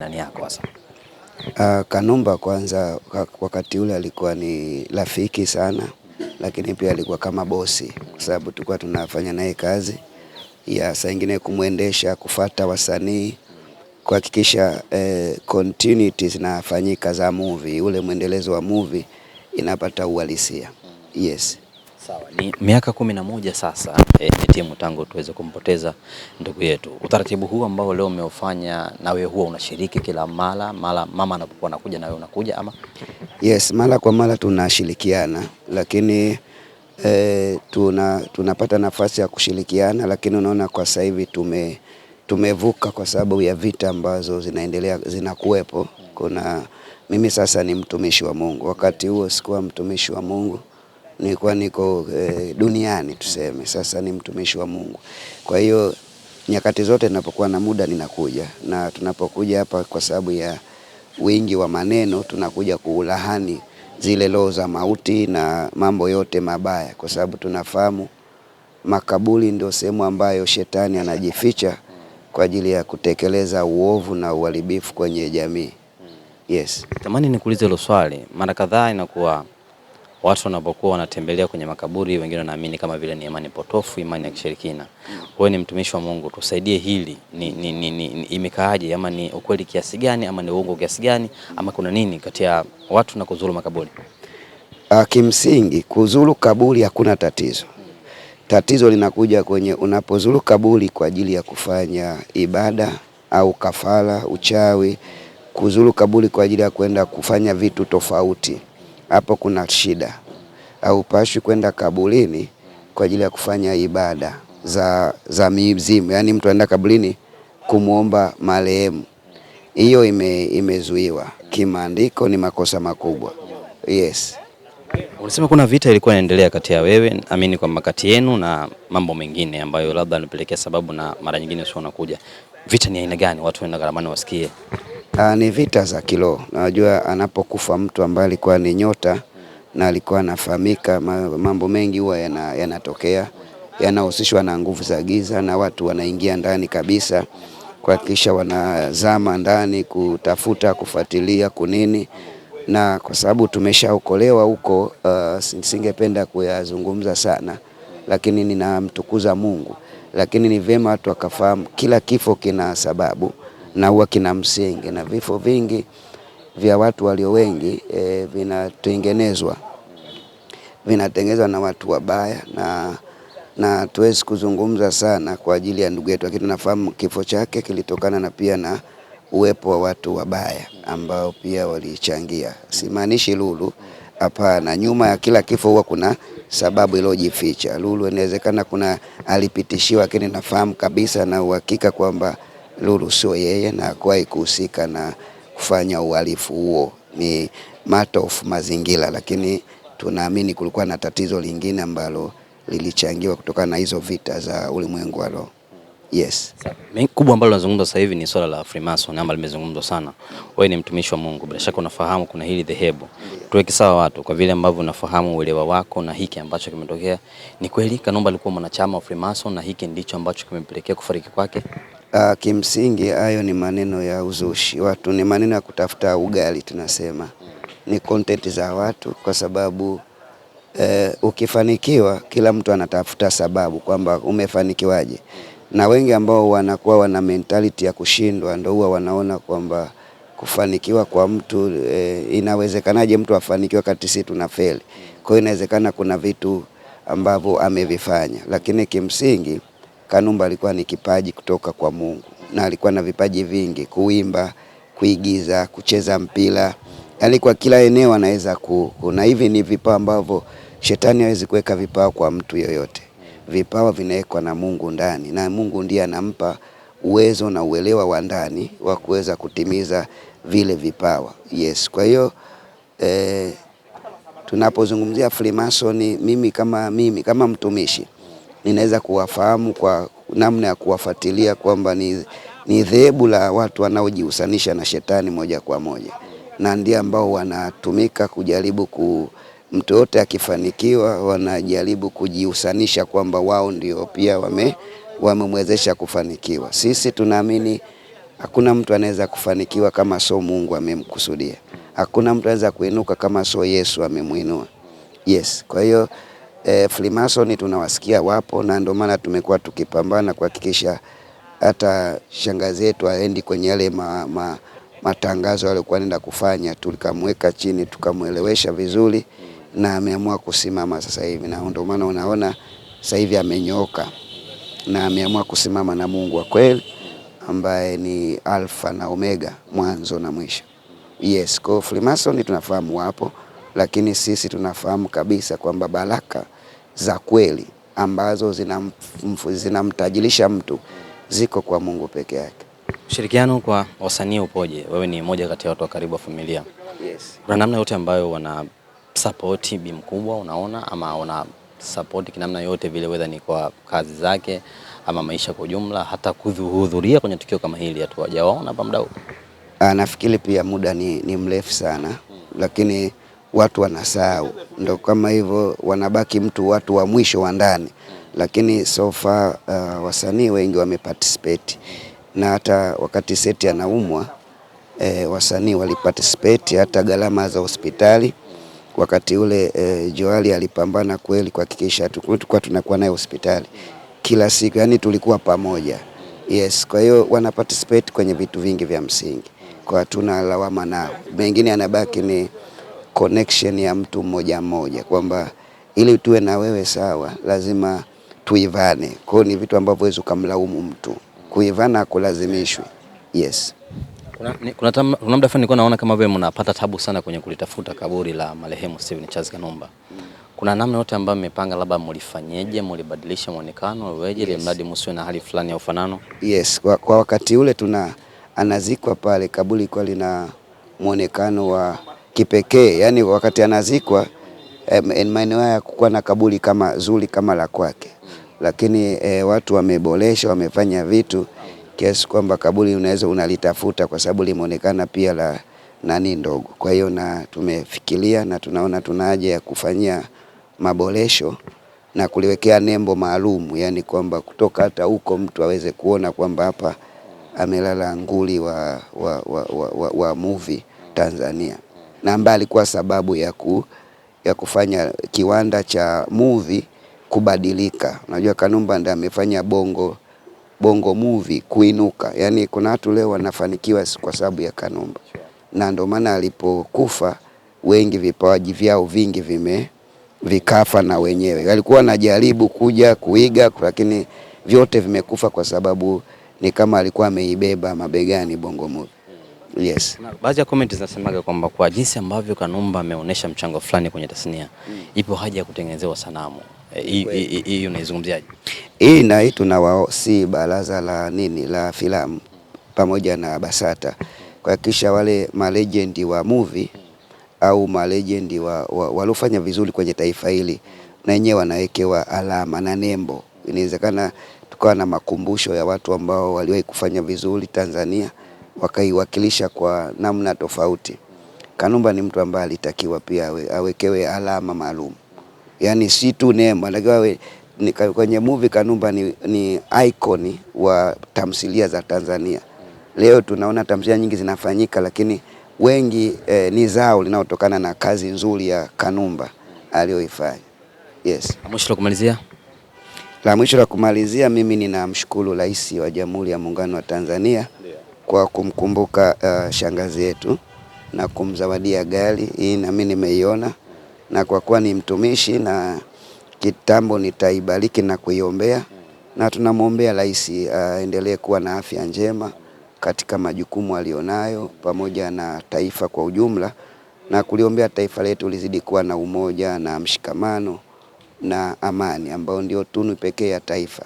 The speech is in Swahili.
Nani yako sasa? Kanumba kwanza wakati ule alikuwa ni rafiki sana, lakini pia alikuwa kama bosi kwa sababu tulikuwa tunafanya naye kazi ya saa nyingine kumwendesha, kufuata wasanii, kuhakikisha continuity zinafanyika za movie, ule mwendelezo wa movie inapata uhalisia. Yes. Sawa, ni miaka 11 sasa timu tangu tuweze kumpoteza ndugu yetu. Utaratibu huu ambao leo umeufanya, nawe huwa unashiriki kila mara mama anapokuwa anakuja na wewe unakuja ama? Yes, mara kwa mara tunashirikiana, lakini tunapata nafasi ya kushirikiana, lakini unaona kwa sasa hivi tumevuka kwa sababu ya vita ambazo zinaendelea, zinakuwepo. Mimi sasa ni mtumishi wa Mungu, wakati huo sikuwa mtumishi wa Mungu, nilikuwa niko duniani tuseme. Sasa ni mtumishi wa Mungu, kwa hiyo nyakati zote ninapokuwa na muda ninakuja, na tunapokuja hapa kwa sababu ya wingi wa maneno tunakuja kuulahani zile roho za mauti na mambo yote mabaya, kwa sababu tunafahamu makaburi ndio sehemu ambayo shetani anajificha kwa ajili ya kutekeleza uovu na uharibifu kwenye jamii. Yes. Tamani nikuulize hilo swali. Mara kadhaa inakuwa watu wanapokuwa wanatembelea kwenye makaburi, wengine wanaamini kama vile ni imani potofu, imani ya kishirikina. Wewe ni mtumishi wa Mungu, tusaidie hili. Ni imekaaje, ama ni ukweli kiasi gani, ama ni uongo kiasi gani, ama kuna nini kati ya watu na kuzuru makaburi? Kimsingi kuzuru kaburi hakuna tatizo. Tatizo linakuja kwenye unapozuru kaburi kwa ajili ya kufanya ibada au kafara, uchawi, kuzuru kaburi kwa ajili ya kwenda kufanya vitu tofauti. Hapo kuna shida. Au pashwi kwenda kaburini kwa ajili ya kufanya ibada za mizimu, yani mtu anaenda kaburini kumuomba marehemu. Hiyo imezuiwa kimaandiko, ni makosa makubwa. Yes. Unasema kuna vita ilikuwa inaendelea kati ya wewe, amini kwamba kati yenu na mambo mengine ambayo labda yanapelekea sababu na mara nyingine sio unakuja. Vita ni aina gani? Watu wenda garamani wasikie. Ni vita za kiroho. Unajua anapokufa mtu ambaye alikuwa ni nyota na alikuwa anafahamika, mambo mengi huwa yanatokea, yanahusishwa na nguvu za giza, na watu wanaingia ndani kabisa kuhakikisha wanazama ndani kutafuta, kufuatilia kunini. Na kwa sababu tumeshaokolewa huko, singependa kuyazungumza sana, lakini ninamtukuza Mungu. Lakini ni vyema watu wakafahamu kila kifo kina sababu na huwa kina msingi, na vifo vingi vya watu walio wengi vinatengenezwa na watu wabaya, na tuwezi kuzungumza sana kwa ajili ya ndugu yetu, lakini tunafahamu kifo chake kilitokana na pia na uwepo wa watu wabaya ambao pia walichangia. Simaanishi Lulu, hapana. Nyuma ya kila kifo huwa kuna sababu iliyojificha. Lulu inawezekana kuna alipitishiwa, lakini nafahamu kabisa na uhakika kwamba Lulu sio yeye na hakuwahi kuhusika na kufanya uhalifu huo. Ni matter of mazingira, lakini tunaamini kulikuwa na tatizo lingine ambalo lilichangiwa kutokana na hizo vita za ulimwengu wa roho. Yes. Kubwa ambalo tunazungumza sasa hivi ni swala la Freemason ambalo limezungumzwa sana. Wewe ni mtumishi wa Mungu, bila shaka unafahamu kuna hili dhehebu. Tuweke sawa watu kwa vile ambavyo unafahamu uelewa wako na hiki ambacho kimetokea. Ni kweli Kanumba alikuwa mwanachama wa Freemason na hiki ndicho ambacho kimempelekea kufariki kwake? Kimsingi hayo ni maneno ya uzushi. Watu ni maneno ya kutafuta ugali, tunasema. Ni content za watu, kwa sababu ukifanikiwa kila mtu anatafuta sababu kwamba umefanikiwaje. Na wengi ambao wanakuwa wana mentality ya kushindwa ndio huwa wanaona kwamba kufanikiwa kwa mtu inawezekanaje mtu afanikiwe kati sisi tunafeli. Kwa hiyo inawezekana kuna vitu ambavyo amevifanya, lakini kimsingi Kanumba alikuwa ni kipaji kutoka kwa Mungu, na alikuwa na vipaji vingi: kuimba, kuigiza, kucheza mpira. Yaani kwa kila eneo anaweza kuna hivi ni vipawa ambavyo shetani hawezi kuweka vipawa kwa mtu yoyote. Vipawa vinawekwa na Mungu ndani, na Mungu ndiye anampa uwezo na uelewa wa ndani wa kuweza kutimiza vile vipawa. Yes. Kwa hiyo tunapozungumzia Freemason, mimi kama mtumishi ninaweza kuwafahamu kwa namna ya kuwafuatilia kwamba ni dhehebu la watu wanaojihusanisha na shetani moja kwa moja, na ndio ambao wanatumika kujaribu mtu yote akifanikiwa wanajaribu kujihusanisha kwamba wao ndio pia wamemwezesha kufanikiwa. Sisi tunaamini Hakuna mtu anaweza kufanikiwa kama so Mungu amemkusudia. Hakuna mtu anaweza kuinuka kama so Yesu amemuinua. Yes, kwa hiyo Freemason tunawasikia wapo, na ndio maana tumekuwa tukipambana kuhakikisha hata shangazi yetu aendi kwenye yale matangazo aliyokuwa anaenda kufanya. Tulikamweka chini, tukamuelewesha vizuri na ameamua kusimama sasa hivi, na ndio maana unaona sasa hivi amenyooka na ameamua kusimama na Mungu wa kweli ambaye ni Alfa na Omega, mwanzo na mwisho. Yes, kwa Freemason tunafahamu wapo, lakini sisi tunafahamu kabisa kwamba baraka za kweli ambazo zinamtajirisha mtu ziko kwa Mungu peke yake. Ushirikiano kwa wasanii upoje? Wewe ni mmoja kati ya watu wa karibu wa familia. Yes. Kuna namna yote ambayo wana support Bi Mkubwa unaona, ama wana support kinamna yote vile, whether ni kwa kazi zake ama maisha kwa ujumla, hata kuhudhuria kwenye tukio kama hili hatu hajawaona hapa mdau? Nafikiri pia muda ni mrefu sana, lakini watu wanasahau, ndio kama hivyo wanabaki watu wa mwisho wa ndani, lakini so far wasanii wengi wameparticipate, na hata wakati Seti anaumwa wasanii waliparticipate, hata gharama za hospitali wakati ule Joali alipambana kweli kuhakikisha tulikuwa tunakuwa naye hospitali kila siku, yani tulikuwa pamoja. Yes, kwa hiyo wana participate kwenye vitu vingi vya msingi, kwa hatuna lawama nao. Mengine anabaki ni connection ya mtu mmoja mmoja, kwamba ili tuwe na wewe sawa lazima tuivane. Kwa hiyo ni vitu ambavyo huwezi kumlaumu mtu, kuivana kulazimishwi. Yes. Kuna muda fulani nilikuwa naona kama wewe mnapata tabu sana kwenye kulitafuta kaburi la marehemu Steven Charles Kanumba. Kuna namna yote ambayo mmepanga labda mlifanyeje, mlibadilisha muonekano weje ili mradi msiwe na hali fulani ya ufanano? Yes, kwa wakati ule anazikwa pale, kaburi kwa lina muonekano wa kipekee. Yani wakati anazikwa maeneo haya kukuwa na kaburi kama zuri kama la kwake, lakini watu wameboresha, wamefanya vitu kiasi kwamba kaburi unaweza unalitafuta kwa sababu limeonekana pia la nani ndogo. Kwa hiyo na tumefikiria na tunaona tuna haja ya kufanyia maboresho na kuliwekea nembo maalum, yani kwamba kutoka hata huko mtu aweze kuona kwamba hapa amelala nguli wa movie Tanzania, na ambaye alikuwa sababu ya kufanya kiwanda cha movie kubadilika. Unajua Kanumba ndiye amefanya bongo movie kuinuka, yani kuna watu leo wanafanikiwa kwa sababu ya Kanumba, na ndio maana alipokufa wengi vipaji vyao vingi vikafa na wenyewe. Alikuwa anajaribu kuja kuiga, lakini vyote vimekufa kwa sababu ni kama alikuwa ameibeba mabegani bongo movie. Yes. Baadhi ya comment zinasemaga kwamba kwa jinsi ambavyo Kanumba ameonyesha mchango fulani kwenye tasnia, ipo haja ya kutengenezewa sanamu. Hii unaizungumziaje? Hii tunawasi baraza la filamu pamoja na BASATA kuhakikisha wale malegend wa movie au malegend waliofanya vizuri kwenye taifa hili na wenyewe wanawekewa alama na nembo. Inawezekana tukawa na makumbusho ya watu ambao waliwahi kufanya vizuri Tanzania wakaiwakilisha kwa namna tofauti. Kanumba ni mtu ambaye alitakiwa pia awekewe alama maalum, yani si tu nembo, anatakiwa kwenye movie. Kanumba ni icon wa tamthilia za Tanzania. Leo tunaona tamthilia nyingi zinafanyika, lakini wengi ni zao linalotokana na kazi nzuri ya Kanumba aliyoifanya. Yes. La mwisho la kumalizia, mimi ninamshukuru Rais wa Jamhuri ya Muungano wa Tanzania kwa kumkumbuka shangazi yetu na kumzawadia gari hii, na mimi nimeiona, na kwa kuwa ni mtumishi na kitambo nitaibariki na kuiombea, na tunamwombea Rais aendelee kuwa na afya njema katika majukumu alionayo pamoja na taifa kwa ujumla, na kuliombea taifa letu lizidi kuwa na umoja na mshikamano na amani ambao ndio tunu pekee ya taifa.